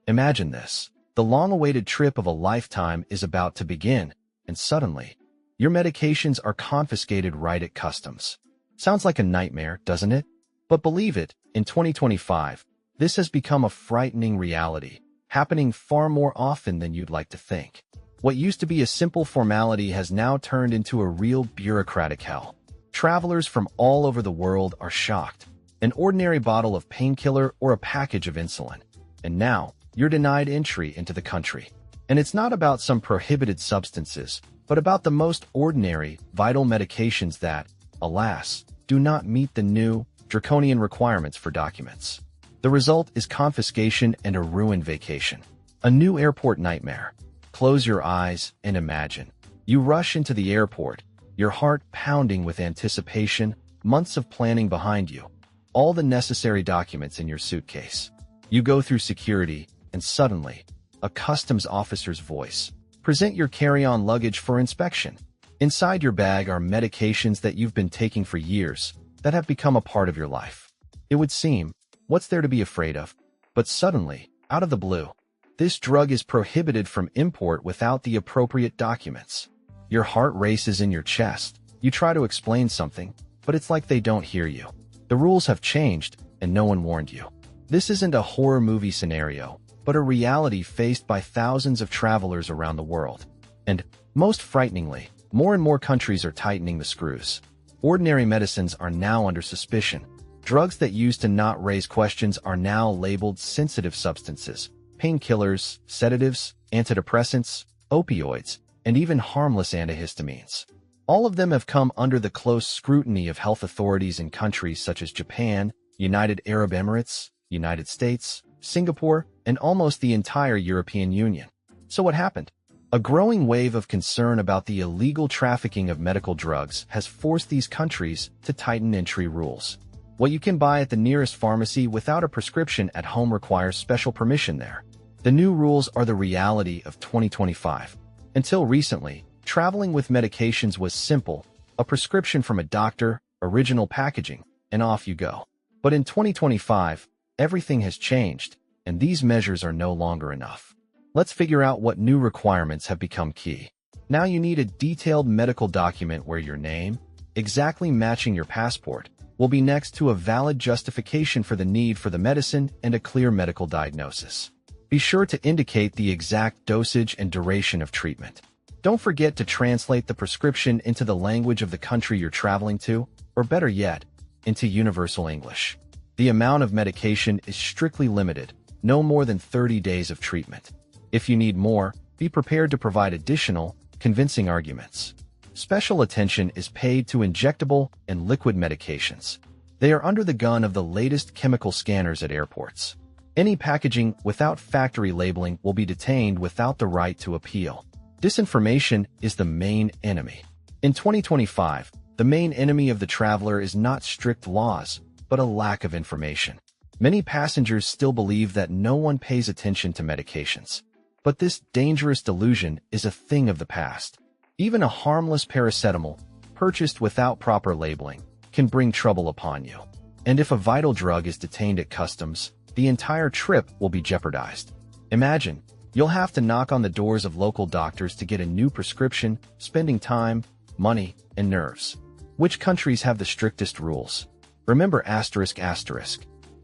Imagine this. The long-awaited trip of a lifetime is about to begin, and suddenly, your medications are confiscated right at customs. Sounds like a nightmare, doesn't it? But believe it, in 2025, this has become a frightening reality, happening far more often than you'd like to think. What used to be a simple formality has now turned into a real bureaucratic hell. Travelers from all over the world are shocked. An ordinary bottle of painkiller or a package of insulin. And now, you're denied entry into the country. And it's not about some prohibited substances, but about the most ordinary, vital medications that, alas, do not meet the new, draconian requirements for documents. The result is confiscation and a ruined vacation. A new airport nightmare. Close your eyes and imagine. You rush into the airport, your heart pounding with anticipation, months of planning behind you, all the necessary documents in your suitcase. You go through security, and suddenly, a customs officer's voice. Present your carry-on luggage for inspection. Inside your bag are medications that you've been taking for years, that have become a part of your life. It would seem, what's there to be afraid of? But suddenly, out of the blue, this drug is prohibited from import without the appropriate documents. Your heart races in your chest. You try to explain something, but it's like they don't hear you. The rules have changed, and no one warned you. This isn't a horror movie scenario, but a reality faced by thousands of travelers around the world. And, most frighteningly, more and more countries are tightening the screws. Ordinary medicines are now under suspicion. Drugs that used to not raise questions are now labeled sensitive substances. Painkillers, sedatives, antidepressants, opioids, and even harmless antihistamines. All of them have come under the close scrutiny of health authorities in countries such as Japan, United Arab Emirates, United States, Singapore, and almost the entire European Union. So what happened? A growing wave of concern about the illegal trafficking of medical drugs has forced these countries to tighten entry rules. What you can buy at the nearest pharmacy without a prescription at home requires special permission there. The new rules are the reality of 2025. Until recently, traveling with medications was simple, a prescription from a doctor, original packaging, and off you go. But in 2025, everything has changed, and these measures are no longer enough. Let's figure out what new requirements have become key. Now you need a detailed medical document where your name, exactly matching your passport, will be next to a valid justification for the need for the medicine and a clear medical diagnosis. Be sure to indicate the exact dosage and duration of treatment. Don't forget to translate the prescription into the language of the country you're traveling to, or better yet, into Universal English. The amount of medication is strictly limited, no more than 30 days of treatment. If you need more, be prepared to provide additional, convincing arguments. Special attention is paid to injectable and liquid medications. They are under the gun of the latest chemical scanners at airports. Any packaging without factory labeling will be detained without the right to appeal. Disinformation is the main enemy. In 2025, the main enemy of the traveler is not strict laws, but a lack of information. Many passengers still believe that no one pays attention to medications. But this dangerous delusion is a thing of the past. Even a harmless paracetamol, purchased without proper labeling, can bring trouble upon you. And if a vital drug is detained at customs, the entire trip will be jeopardized. Imagine, you'll have to knock on the doors of local doctors to get a new prescription, spending time, money, and nerves. Which countries have the strictest rules? Remember asterisk.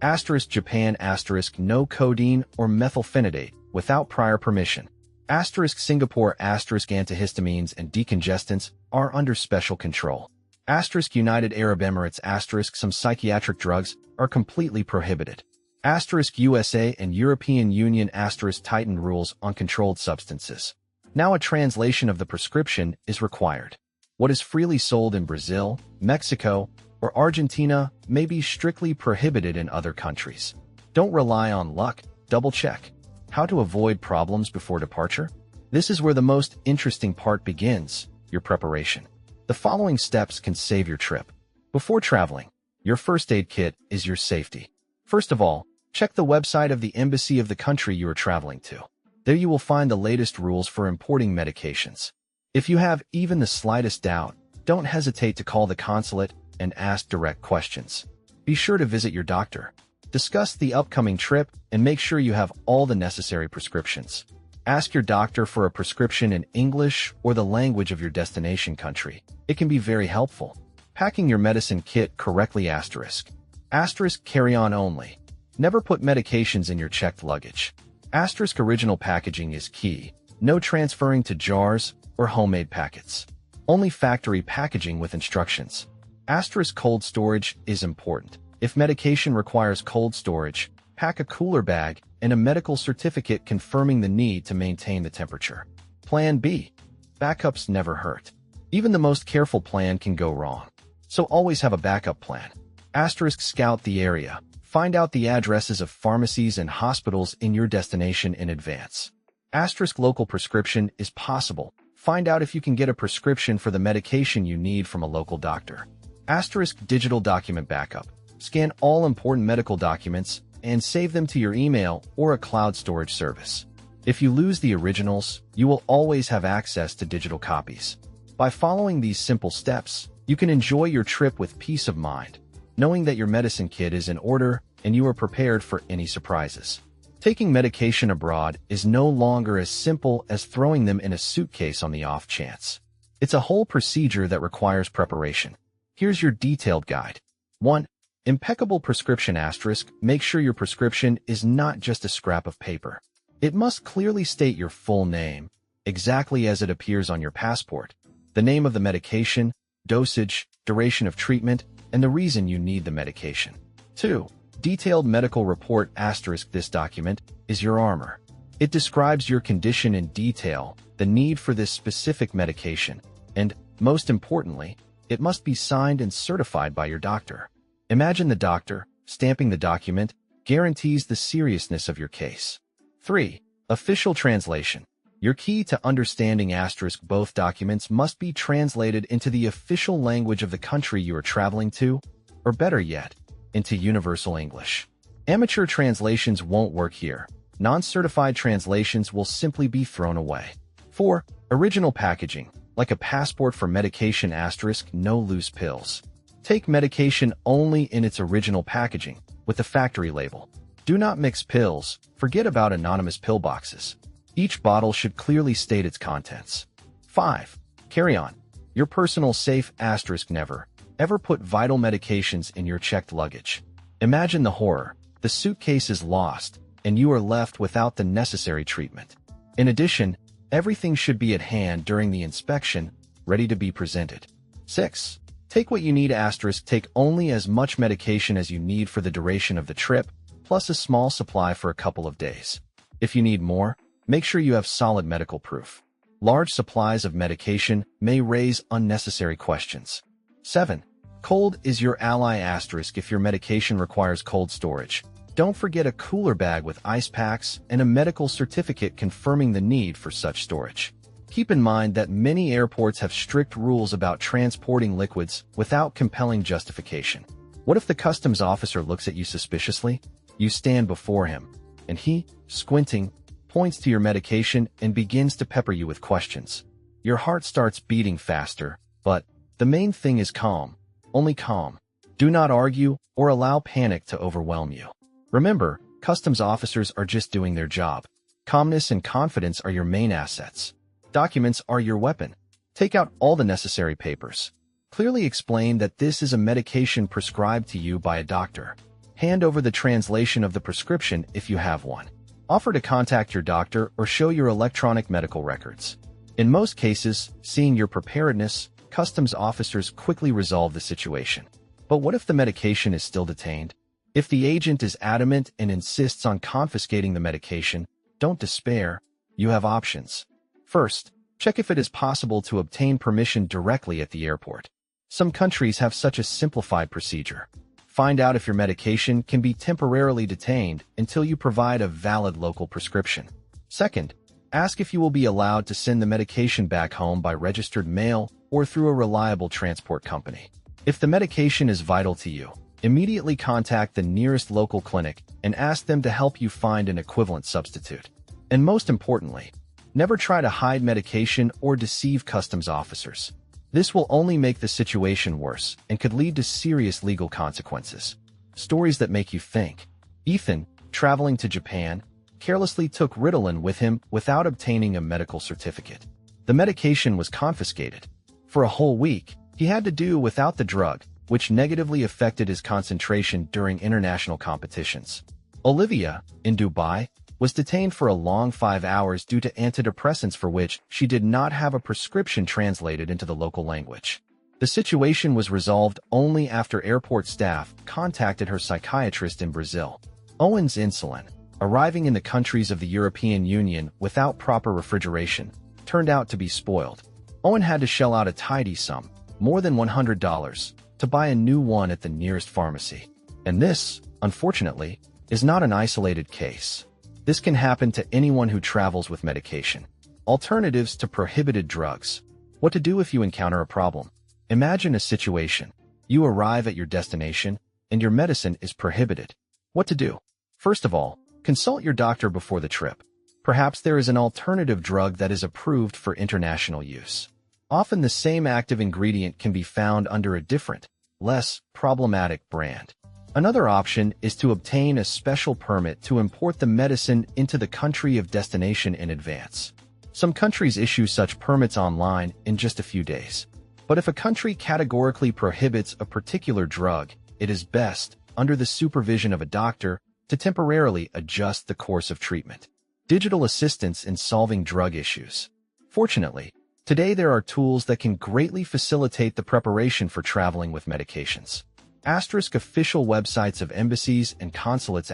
Asterisk Japan asterisk no codeine or methylphenidate without prior permission. Asterisk Singapore asterisk antihistamines and decongestants are under special control. Asterisk United Arab Emirates asterisk some psychiatric drugs are completely prohibited. Asterisk USA and European Union asterisk tightened rules on controlled substances. Now a translation of the prescription is required. What is freely sold in Brazil, Mexico, or Argentina may be strictly prohibited in other countries. Don't rely on luck, double-check. How to avoid problems before departure? This is where the most interesting part begins, your preparation. The following steps can save your trip. Before traveling, your first aid kit is your safety. First of all, check the website of the embassy of the country you are traveling to. There you will find the latest rules for importing medications. If you have even the slightest doubt, don't hesitate to call the consulate and ask direct questions. Be sure to visit your doctor. Discuss the upcoming trip and make sure you have all the necessary prescriptions. Ask your doctor for a prescription in English or the language of your destination country. It can be very helpful. Packing your medicine kit correctly asterisk. Asterisk carry-on only. Never put medications in your checked luggage. Asterisk original packaging is key. No transferring to jars or homemade packets. Only factory packaging with instructions. Asterisk cold storage is important. If medication requires cold storage, pack a cooler bag and a medical certificate confirming the need to maintain the temperature. Plan B. Backups never hurt. Even the most careful plan can go wrong. So always have a backup plan. Asterisk scout the area. Find out the addresses of pharmacies and hospitals in your destination in advance. Asterisk local prescription is possible. Find out if you can get a prescription for the medication you need from a local doctor. Asterisk digital document backup. Scan all important medical documents and save them to your email or a cloud storage service. If you lose the originals, you will always have access to digital copies. By following these simple steps, you can enjoy your trip with peace of mind, knowing that your medicine kit is in order and you are prepared for any surprises. Taking medication abroad is no longer as simple as throwing them in a suitcase on the off chance. It's a whole procedure that requires preparation. Here's your detailed guide. 1. Impeccable prescription asterisk. Make sure your prescription is not just a scrap of paper. It must clearly state your full name, exactly as it appears on your passport, the name of the medication, dosage, duration of treatment, and the reason you need the medication. 2. Detailed medical report asterisk. This document is your armor. It describes your condition in detail, the need for this specific medication, and, most importantly, it must be signed and certified by your doctor. Imagine the doctor, stamping the document, guarantees the seriousness of your case. 3. Official translation. Your key to understanding asterisk. Both documents must be translated into the official language of the country you are traveling to, or better yet, into Universal English. Amateur translations won't work here. Non-certified translations will simply be thrown away. 4. Original packaging. Like a passport for medication asterisk. No loose pills. Take medication only in its original packaging, with the factory label. Do not mix pills. Forget about anonymous pill boxes. Each bottle should clearly state its contents. 5. Carry-on. Your personal safe asterisk. Never, ever put vital medications in your checked luggage. Imagine the horror. The suitcase is lost, and you are left without the necessary treatment. In addition, everything should be at hand during the inspection, ready to be presented. 6. Take what you need asterisk. Take only as much medication as you need for the duration of the trip, plus a small supply for a couple of days. If you need more, make sure you have solid medical proof. Large supplies of medication may raise unnecessary questions. 7. Cold is your ally asterisk. If your medication requires cold storage, don't forget a cooler bag with ice packs and a medical certificate confirming the need for such storage. Keep in mind that many airports have strict rules about transporting liquids without compelling justification. What if the customs officer looks at you suspiciously? You stand before him, and he, squinting, points to your medication and begins to pepper you with questions. Your heart starts beating faster, but the main thing is calm. Only calm. Do not argue or allow panic to overwhelm you. Remember, customs officers are just doing their job. Calmness and confidence are your main assets. Documents are your weapon. Take out all the necessary papers. Clearly explain that this is a medication prescribed to you by a doctor. Hand over the translation of the prescription if you have one. Offer to contact your doctor or show your electronic medical records. In most cases, seeing your preparedness, customs officers quickly resolve the situation. But what if the medication is still detained? If the agent is adamant and insists on confiscating the medication, don't despair. You have options. First, check if it is possible to obtain permission directly at the airport. Some countries have such a simplified procedure. Find out if your medication can be temporarily detained until you provide a valid local prescription. Second, ask if you will be allowed to send the medication back home by registered mail or through a reliable transport company. If the medication is vital to you, immediately contact the nearest local clinic and ask them to help you find an equivalent substitute. And most importantly, never try to hide medication or deceive customs officers. This will only make the situation worse and could lead to serious legal consequences. Stories that make you think. Ethan, traveling to Japan, carelessly took Ritalin with him without obtaining a medical certificate. The medication was confiscated. For a whole week, he had to do without the drug, which negatively affected his concentration during international competitions. Olivia, in Dubai, was detained for a long 5 hours due to antidepressants for which she did not have a prescription translated into the local language. The situation was resolved only after airport staff contacted her psychiatrist in Brazil. Owen's insulin, arriving in the countries of the European Union without proper refrigeration, turned out to be spoiled. Owen had to shell out a tidy sum, more than $100, to buy a new one at the nearest pharmacy. And this, unfortunately, is not an isolated case. This can happen to anyone who travels with medication. Alternatives to prohibited drugs. What to do if you encounter a problem. Imagine a situation. You arrive at your destination, and your medicine is prohibited. What to do? First of all, consult your doctor before the trip. Perhaps there is an alternative drug that is approved for international use. Often the same active ingredient can be found under a different, less problematic brand. Another option is to obtain a special permit to import the medicine into the country of destination in advance. Some countries issue such permits online in just a few days. But if a country categorically prohibits a particular drug, it is best, under the supervision of a doctor, to temporarily adjust the course of treatment. Digital assistance in solving drug issues. Fortunately, today there are tools that can greatly facilitate the preparation for traveling with medications. Official websites of embassies and consulates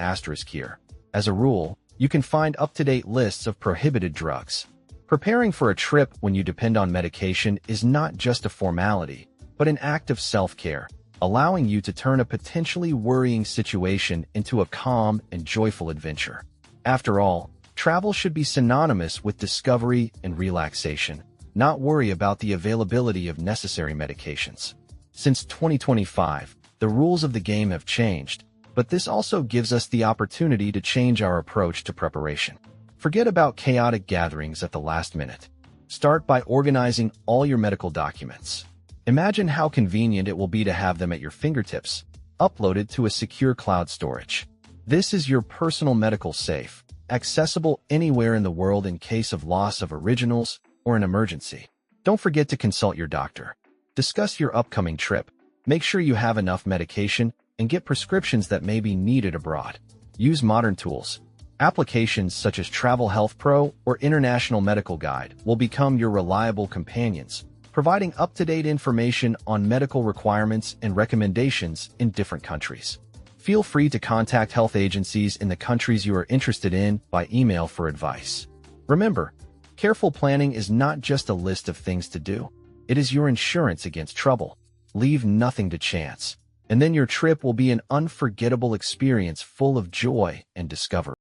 here. As a rule, you can find up-to-date lists of prohibited drugs. Preparing for a trip when you depend on medication is not just a formality, but an act of self-care, allowing you to turn a potentially worrying situation into a calm and joyful adventure. After all, travel should be synonymous with discovery and relaxation, not worry about the availability of necessary medications. Since 2025, the rules of the game have changed, but this also gives us the opportunity to change our approach to preparation. Forget about chaotic gatherings at the last minute. Start by organizing all your medical documents. Imagine how convenient it will be to have them at your fingertips, uploaded to a secure cloud storage. This is your personal medical safe, accessible anywhere in the world in case of loss of originals or an emergency. Don't forget to consult your doctor. Discuss your upcoming trip. Make sure you have enough medication and get prescriptions that may be needed abroad. Use modern tools. Applications such as Travel Health Pro or International Medical Guide will become your reliable companions, providing up-to-date information on medical requirements and recommendations in different countries. Feel free to contact health agencies in the countries you are interested in by email for advice. Remember, careful planning is not just a list of things to do. It is your insurance against trouble. Leave nothing to chance, and then your trip will be an unforgettable experience full of joy and discovery.